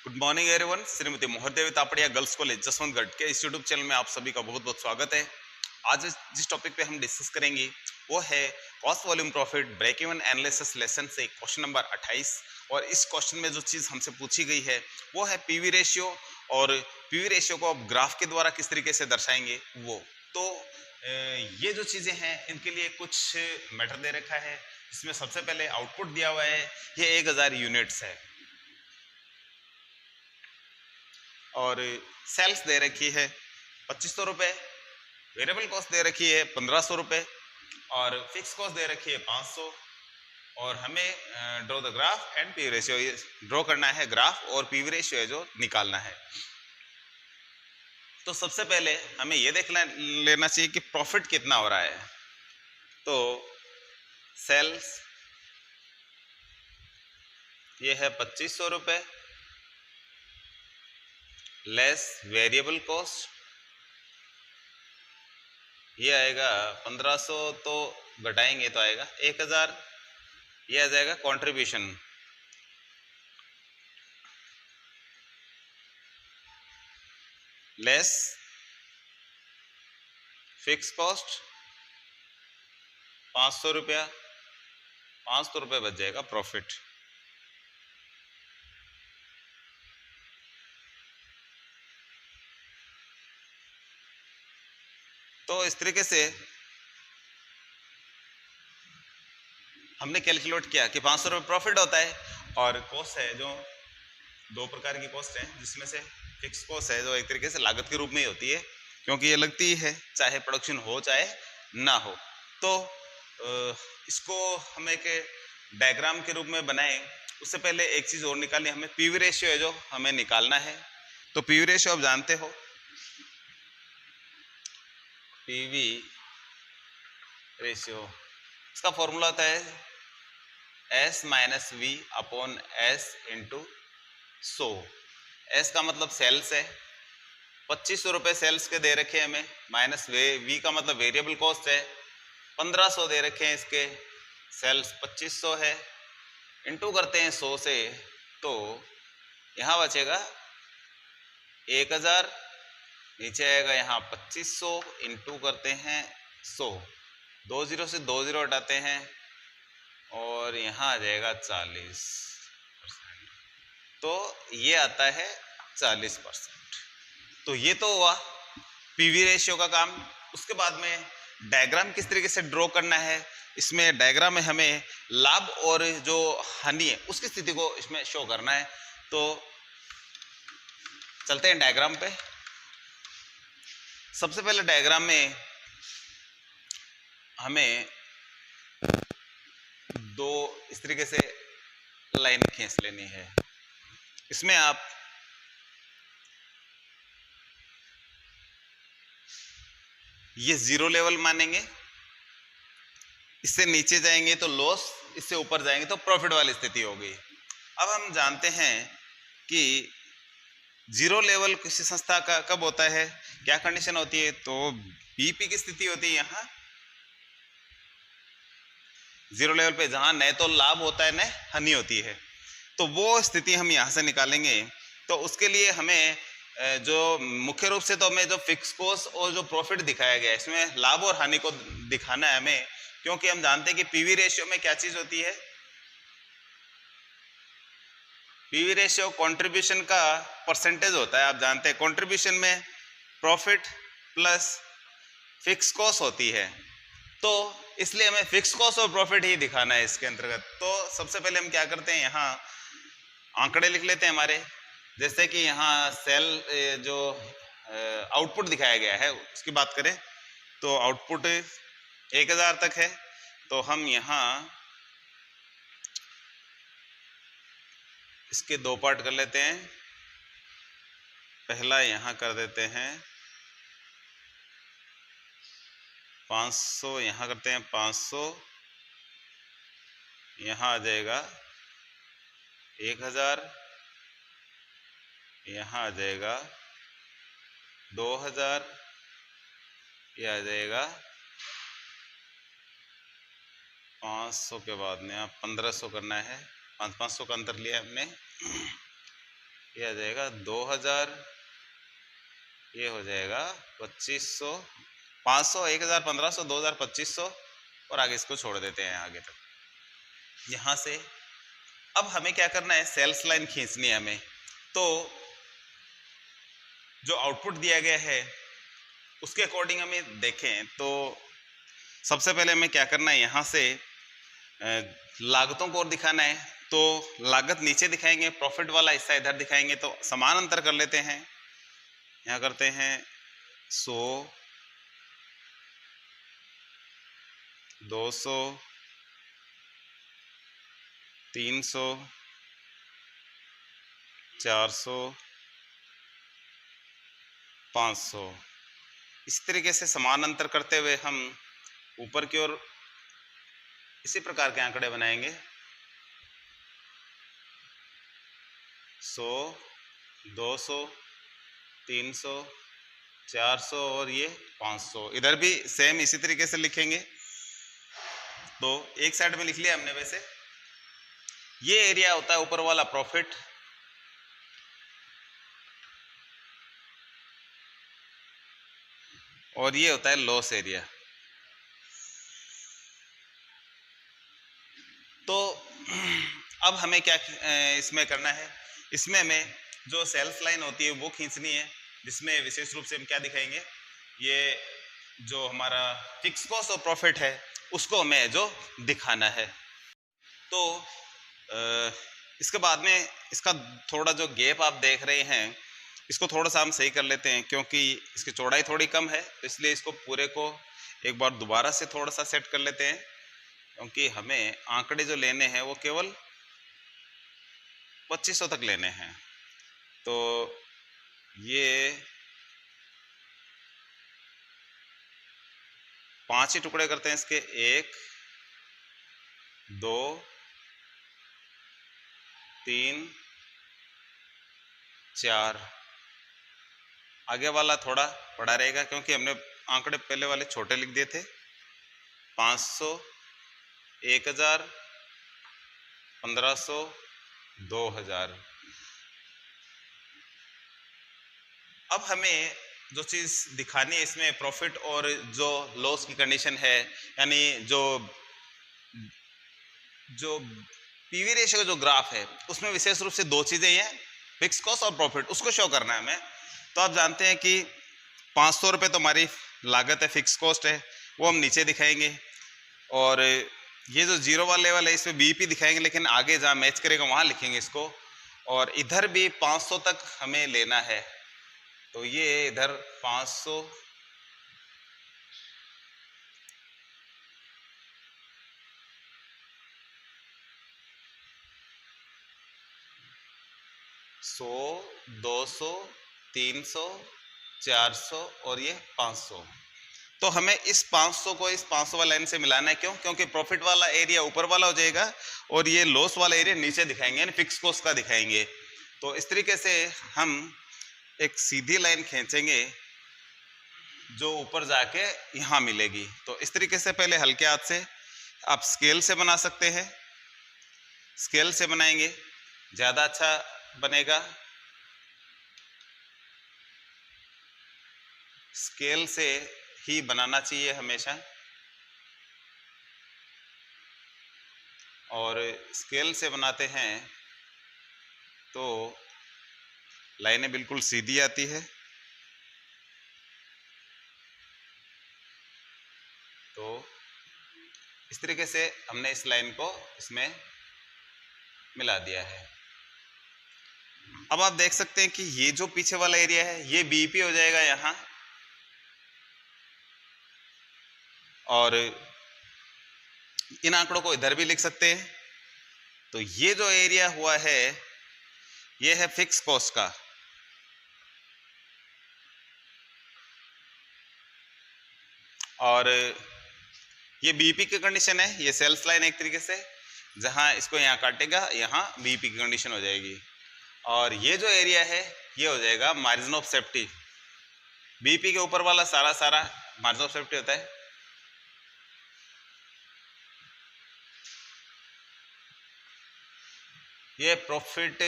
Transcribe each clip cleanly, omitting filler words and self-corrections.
Good morning everyone. Shrimati Mohdevi Tapadia girls college Jaswantgarh के इस YouTube channel में आप सभी का बहुत बहुत स्वागत है। आज जिस टॉपिक पे हम डिस्कस करेंगे वो है cost volume profit break even analysis lesson से क्वेश्चन नंबर 28। और इस क्वेश्चन में जो चीज़ हमसे पूछी गई है वो है पीवी रेशियो। और पीवी रेशियो को आप ग्राफ के द्वारा किस तरीके से दर्शाएंगे वो तो ये जो चीज़ें हैं इनके लिए कुछ मैटर दे रखा है। इसमें सबसे पहले आउटपुट दिया हुआ है, ये 1000 यूनिट्स है और सेल्स दे रखी है 2500 रुपये, वेरिएबल कॉस्ट दे रखी है 1500 रुपये और फिक्स कॉस्ट दे रखी है 500। और हमें draw the graph and PV ratio, ये ड्रॉ करना है ग्राफ और पीवी रेशियो है जो निकालना है। तो सबसे पहले हमें ये देख लेना चाहिए कि प्रॉफिट कितना हो रहा है। तो सेल्स ये है 2500 रुपये लेस वेरिएबल कॉस्ट ये आएगा 1500, तो घटाएंगे तो आएगा 1000। ये आ जाएगा कंट्रीब्यूशन लेस फिक्स कॉस्ट 500 रुपया, 500 रुपये बच जाएगा प्रॉफिट। तो इस तरीके से हमने कैलकुलेट किया कि 500 रुपये प्रॉफिट होता है और कॉस्ट है जो दो प्रकार की कॉस्ट है, जिसमें से फिक्स कॉस्ट है जो एक तरीके से लागत के रूप में ही होती है क्योंकि ये लगती ही है चाहे प्रोडक्शन हो चाहे ना हो। तो इसको हम एक डायग्राम के रूप में बनाएं। उससे पहले एक चीज़ और निकालनी, हमें पीवी रेशियो है जो हमें निकालना है। तो पीवी रेशियो आप जानते हो, पीवी रेशियो इसका फॉर्मूला होता है S minus V upon S into 100। S का मतलब सेल्स है, 2500 रुपये सेल्स के दे रखे हैं हमें, माइनस वी का मतलब वेरिएबल कॉस्ट है, 1500 दे रखे हैं इसके, सेल्स 2500 है, इंटू करते हैं 100 से, तो यहाँ बचेगा 1000, नीचे आएगा यहाँ 2500, इंटू करते हैं 100, 20 से 20 हटाते हैं और यहाँ आ जाएगा 40%। तो ये आता है 40%। तो ये तो हुआ पीवी रेशियो का काम। उसके बाद में डायग्राम किस तरीके से ड्रॉ करना है, इसमें डायग्राम में हमें लाभ और जो हानि है उसकी स्थिति को इसमें शो करना है। तो चलते हैं डायग्राम पे। सबसे पहले डायग्राम में हमें दो इस तरीके से लाइन खींच लेनी है। इसमें आप ये जीरो लेवल मानेंगे, इससे नीचे जाएंगे तो लॉस, इससे ऊपर जाएंगे तो प्रॉफिट वाली स्थिति होगी। अब हम जानते हैं कि जीरो लेवल किसी संस्था का कब होता है, क्या कंडीशन होती है, तो बीपी की स्थिति होती है यहाँ जीरो लेवल पे, जहां न तो लाभ होता है न हानि होती है। तो वो स्थिति हम यहाँ से निकालेंगे। तो उसके लिए हमें जो मुख्य रूप से तो हमें जो फिक्स कॉस्ट और जो प्रॉफिट दिखाया गया है इसमें लाभ और हानि को दिखाना है हमें, क्योंकि हम जानते हैं कि पीवी रेशियो में क्या चीज होती है, पीवी रेशियो कंट्रीब्यूशन का परसेंटेज होता है। आप जानते हैं कंट्रीब्यूशन में प्रॉफिट प्लस फिक्स कॉस्ट होती है, तो इसलिए हमें फिक्स कॉस्ट और प्रॉफिट ही दिखाना है इसके अंतर्गत। तो सबसे पहले हम क्या करते हैं, यहाँ आंकड़े लिख लेते हैं हमारे। जैसे कि यहाँ सेल जो आउटपुट दिखाया गया है उसकी बात करें तो आउटपुट 1000 तक है। तो हम यहाँ इसके दो पार्ट कर लेते हैं। पहला यहाँ कर देते हैं 500, यहाँ करते हैं 500, यहाँ आ जाएगा 1000, यहाँ आ जाएगा 2000, यह आ जाएगा 500 के बाद में आप 1500 करना है, 500 का अंतर लिया हमने, ये आ जाएगा 2000, ये हो जाएगा 2500, 500, 1000, 1500, 2000, 2500 और आगे इसको छोड़ देते हैं आगे तक। यहाँ से अब हमें क्या करना है, सेल्स लाइन खींचनी है हमें। तो जो आउटपुट दिया गया है उसके अकॉर्डिंग हमें देखें तो सबसे पहले हमें क्या करना है, यहाँ से लागतों को और दिखाना है। तो लागत नीचे दिखाएंगे, प्रॉफिट वाला हिस्सा इधर दिखाएंगे। तो समान अंतर कर लेते हैं, यहाँ करते हैं 100, 200, 300, 400, 500। इस तरीके से समान अंतर करते हुए हम ऊपर की ओर इसी प्रकार के आंकड़े बनाएंगे। 100, 200, 300, 400 और ये 500। इधर भी सेम इसी तरीके से लिखेंगे। तो एक साइड में लिख लिया हमने। वैसे ये एरिया होता है ऊपर वाला प्रॉफिट, और ये होता है लॉस एरिया। तो अब हमें क्या इसमें करना है, इसमें हमें जो सेल्स लाइन होती है वो खींचनी है, जिसमें विशेष रूप से हम क्या दिखाएंगे, ये जो हमारा फिक्स कॉस्ट और प्रॉफिट है उसको हमें जो दिखाना है। तो इसके बाद में इसका थोड़ा जो गैप आप देख रहे हैं इसको थोड़ा सा हम सही कर लेते हैं, क्योंकि इसकी चौड़ाई थोड़ी कम है, तो इसलिए इसको पूरे को एक बार दोबारा से थोड़ा सा सेट कर लेते हैं, क्योंकि हमें आंकड़े जो लेने हैं वो केवल 2500 तक लेने हैं। तो ये 5 ही टुकड़े करते हैं इसके, 1, 2, 3, 4। आगे वाला थोड़ा बड़ा रहेगा क्योंकि हमने आंकड़े पहले वाले छोटे लिख दिए थे। 500, 1000, 1500, 2000। अब हमें जो चीज़ दिखानी है इसमें प्रॉफिट और जो लॉस की कंडीशन है, यानी जो पीवी रेशियो का जो ग्राफ है उसमें विशेष रूप से दो चीज़ें हैं, फिक्स कॉस्ट और प्रॉफिट, उसको शो करना है हमें। तो आप जानते हैं कि 500 रुपये तो हमारी लागत है, फिक्स कॉस्ट है, वो हम नीचे दिखाएंगे। और ये जो जीरो वाले वाले इसमें बीईपी दिखाएंगे, लेकिन आगे जहाँ मैच करेगा वहाँ लिखेंगे इसको। और इधर भी 500 तक हमें लेना है, तो ये इधर 500, 100, 200, 300, 400 और ये 500। तो हमें इस 500 को इस 500 वाला लाइन से मिलाना है। क्यों? क्योंकि प्रॉफिट वाला एरिया ऊपर वाला हो जाएगा और ये लॉस वाला एरिया नीचे दिखाएंगे, यानी फिक्स कॉस्ट का दिखाएंगे। तो इस तरीके से हम एक सीधी लाइन खींचेंगे जो ऊपर जाके यहाँ मिलेगी। तो इस तरीके से पहले हल्के हाथ से आप स्केल से बना सकते हैं, स्केल से बनाएंगे ज़्यादा अच्छा बनेगा। स्केल से ही बनाना चाहिए हमेशा, और स्केल से बनाते हैं तो लाइनें बिल्कुल सीधी आती है। तो इस तरीके से हमने इस लाइन को इसमें मिला दिया है। अब आप देख सकते हैं कि ये जो पीछे वाला एरिया है ये बीईपी हो जाएगा यहाँ, और इन आंकड़ों को इधर भी लिख सकते हैं। तो ये जो एरिया हुआ है ये है फिक्स कॉस्ट का, और ये बीईपी की कंडीशन है। ये सेल्स लाइन एक तरीके से जहां इसको यहाँ काटेगा यहाँ बीईपी की कंडीशन हो जाएगी, और ये जो एरिया है ये हो जाएगा मार्जिन ऑफ सेफ्टी। बीईपी के ऊपर वाला सारा मार्जिन ऑफ सेफ्टी होता है। ये प्रॉफिट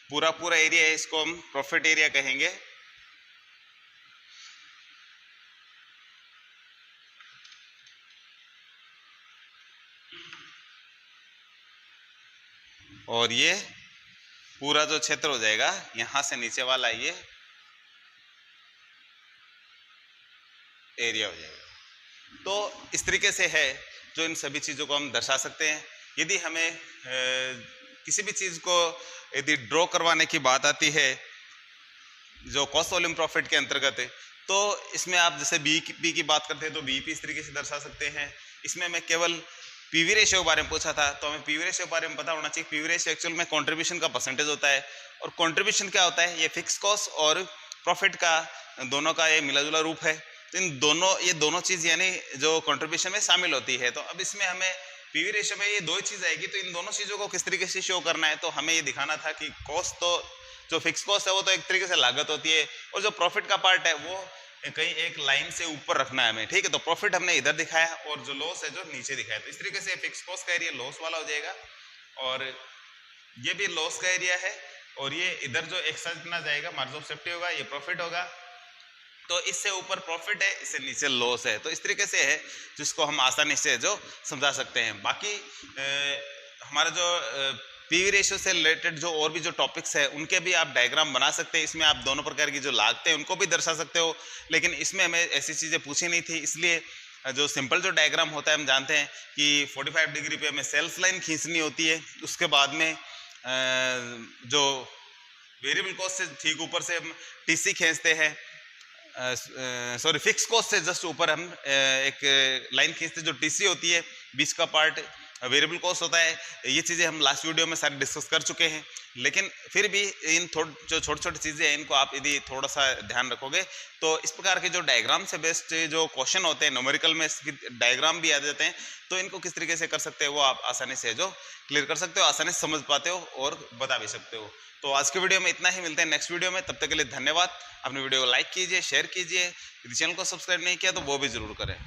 पूरा पूरा एरिया है, इसको हम प्रॉफिट एरिया कहेंगे। और ये पूरा जो क्षेत्र हो जाएगा यहां से नीचे वाला ये एरिया हो जाएगा। तो इस तरीके से है जो इन सभी चीज़ों को हम दर्शा सकते हैं। यदि हमें किसी भी चीज़ को यदि ड्रॉ करवाने की बात आती है जो कॉस्ट वॉल्यूम प्रॉफिट के अंतर्गत है, तो इसमें आप जैसे बीईपी की बात करते हैं तो बीईपी इस तरीके से दर्शा सकते हैं। इसमें मैं केवल पीवी रेशियो के बारे में पूछा था, तो हमें पीवी रेशियो के बारे में पता होना चाहिए। पीवी रेशियो एक्चुअल में कंट्रीब्यूशन का परसेंटेज होता है, और कंट्रीब्यूशन क्या होता है, ये फिक्स कॉस्ट और प्रॉफिट का दोनों का ये मिला जुला रूप है। तो ये दोनों चीज़ यानी जो कंट्रीब्यूशन में शामिल होती है। तो अब इसमें हमें पीवी रेशियो में ये दो चीज़ आएगी, तो इन दोनों चीज़ों को किस तरीके से शो करना है, तो हमें ये दिखाना था कि कॉस्ट तो जो फिक्स कॉस्ट है वो तो एक तरीके से लागत होती है, और जो प्रॉफिट का पार्ट है वो कहीं एक लाइन से ऊपर रखना है हमें, ठीक है। तो प्रॉफिट हमने इधर दिखाया और जो लॉस है जो नीचे दिखाया। तो इस तरीके से फिक्स कॉस्ट का एरिया लॉस वाला हो जाएगा, और ये भी लॉस का एरिया है, और ये इधर जो एक्साइज ना जाएगा मार्जिन ऑफ सेफ्टी होगा, ये प्रॉफिट होगा। तो इससे ऊपर प्रॉफिट है, इससे नीचे लॉस है। तो इस तरीके से है जिसको हम आसानी से जो समझा सकते हैं। बाकी हमारा जो पीवी रेशियो से रिलेटेड जो और भी जो टॉपिक्स है उनके भी आप डायग्राम बना सकते हैं। इसमें आप दोनों प्रकार की जो लागतें हैं उनको भी दर्शा सकते हो, लेकिन इसमें हमें ऐसी चीज़ें पूछी नहीं थी, इसलिए जो सिंपल जो डायग्राम होता है हम जानते हैं कि 45 डिग्री पे हमें सेल्स लाइन खींचनी होती है। उसके बाद में जो वेरिएबल कॉस्ट से ठीक ऊपर से हम टीसी खींचते हैं, सॉरी फिक्स कॉस्ट से जस्ट ऊपर हम एक लाइन खींचते जो टीसी होती है, बीच का पार्ट वेरिएबल कॉस्ट होता है। ये चीज़ें हम लास्ट वीडियो में सारी डिस्कस कर चुके हैं, लेकिन फिर भी इन जो छोटी छोटी चीज़ें हैं इनको आप यदि थोड़ा सा ध्यान रखोगे तो इस प्रकार के जो डायग्राम से बेस्ड जो क्वेश्चन होते हैं न्यूमेरिकल में डायग्राम भी आ जाते हैं, तो इनको किस तरीके से कर सकते हो वो आप आसानी से जो क्लियर कर सकते हो, आसानी से समझ पाते हो और बता भी सकते हो। तो आज के वीडियो में इतना ही, मिलते हैं नेक्स्ट वीडियो में, तब तक के लिए धन्यवाद। अपने वीडियो को लाइक कीजिए, शेयर कीजिए, यदि चैनल को सब्सक्राइब नहीं किया तो वो भी जरूर करें।